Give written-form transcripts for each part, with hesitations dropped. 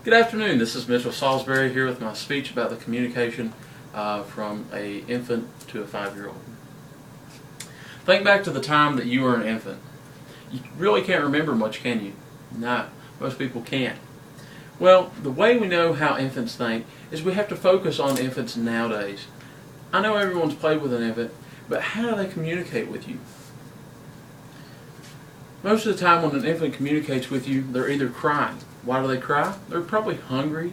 Good afternoon. This is Mitchell Salisbury here with my speech about the communication from an infant to a 5-year-old. Think back to the time that you were an infant. You really can't remember much, can you? No, most people can't. Well, the way we know how infants think is we have to focus on infants nowadays. I know everyone's played with an infant, but how do they communicate with you? Most of the time when an infant communicates with you, they're either crying. Why do they cry? They're probably hungry.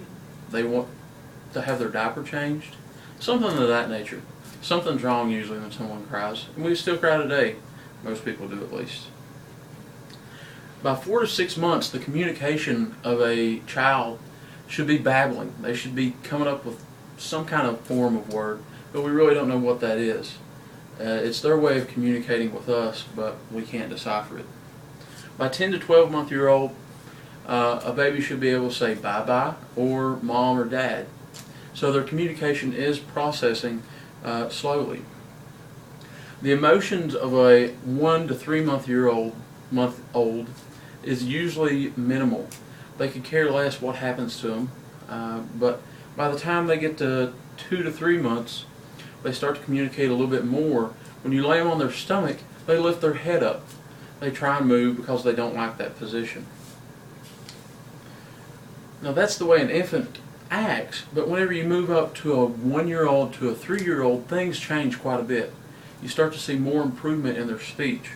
They want to have their diaper changed. Something of that nature. Something's wrong usually when someone cries. And we still cry today. Most people do at least. By 4 to 6 months, the communication of a child should be babbling. They should be coming up with some kind of form of word, but we really don't know what that is. It's their way of communicating with us, but we can't decipher it. By 10 to 12-month-year-old, a baby should be able to say bye-bye or mom or dad. So their communication is processing slowly. The emotions of a 1 to 3-month old is usually minimal. They could care less what happens to them, but by the time they get to 2 to 3 months, they start to communicate a little bit more. When you lay them on their stomach, they lift their head up. They try and move because they don't like that position. Now that's the way an infant acts, but whenever you move up to a 1-year-old to a 3-year-old, things change quite a bit. You start to see more improvement in their speech.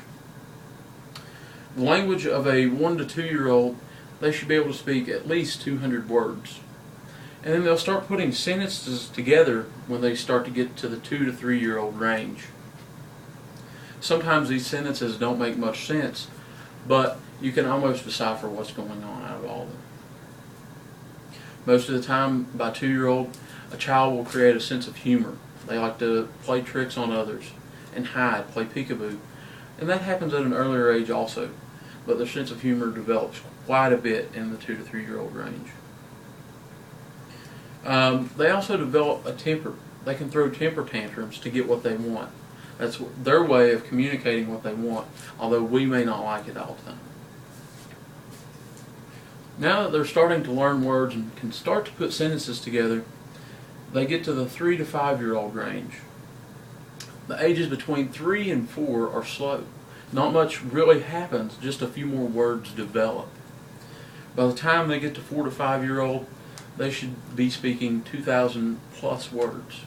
The language of a 1 to 2-year-old, they should be able to speak at least 200 words. And then they'll start putting sentences together when they start to get to the 2 to 3-year-old range. Sometimes these sentences don't make much sense, but you can almost decipher what's going on out of all of them. Most of the time, by 2-year-old, a child will create a sense of humor. They like to play tricks on others and hide, play peekaboo. And that happens at an earlier age also, but their sense of humor develops quite a bit in the 2 to 3-year-old range. They also develop a temper. They can throw temper tantrums to get what they want. That's their way of communicating what they want, although we may not like it all the time. Now that they're starting to learn words and can start to put sentences together, they get to the 3 to 5-year-old range. The ages between 3 and 4 are slow. Not much really happens, just a few more words develop. By the time they get to 4 to 5-year-old, they should be speaking 2,000 plus words.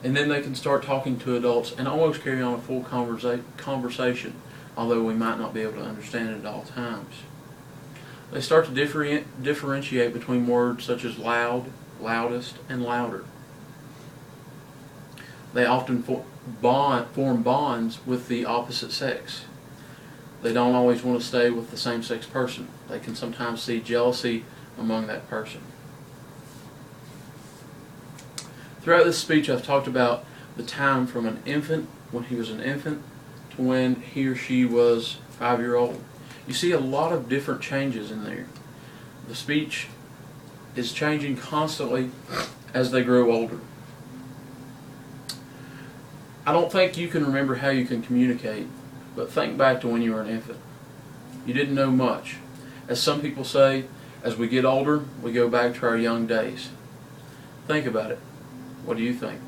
And then they can start talking to adults and almost carry on a full conversation, although we might not be able to understand it at all times. They start to differentiate between words such as loud, loudest, and louder. They often form bonds with the opposite sex. They don't always want to stay with the same sex person. They can sometimes see jealousy among that person. Throughout this speech, I've talked about the time from an infant, when he was an infant, to when he or she was 5-year-old. You see a lot of different changes in there. The speech is changing constantly as they grow older. I don't think you can remember how you can communicate, but think back to when you were an infant. You didn't know much. As some people say, as we get older, we go back to our young days. Think about it. What do you think?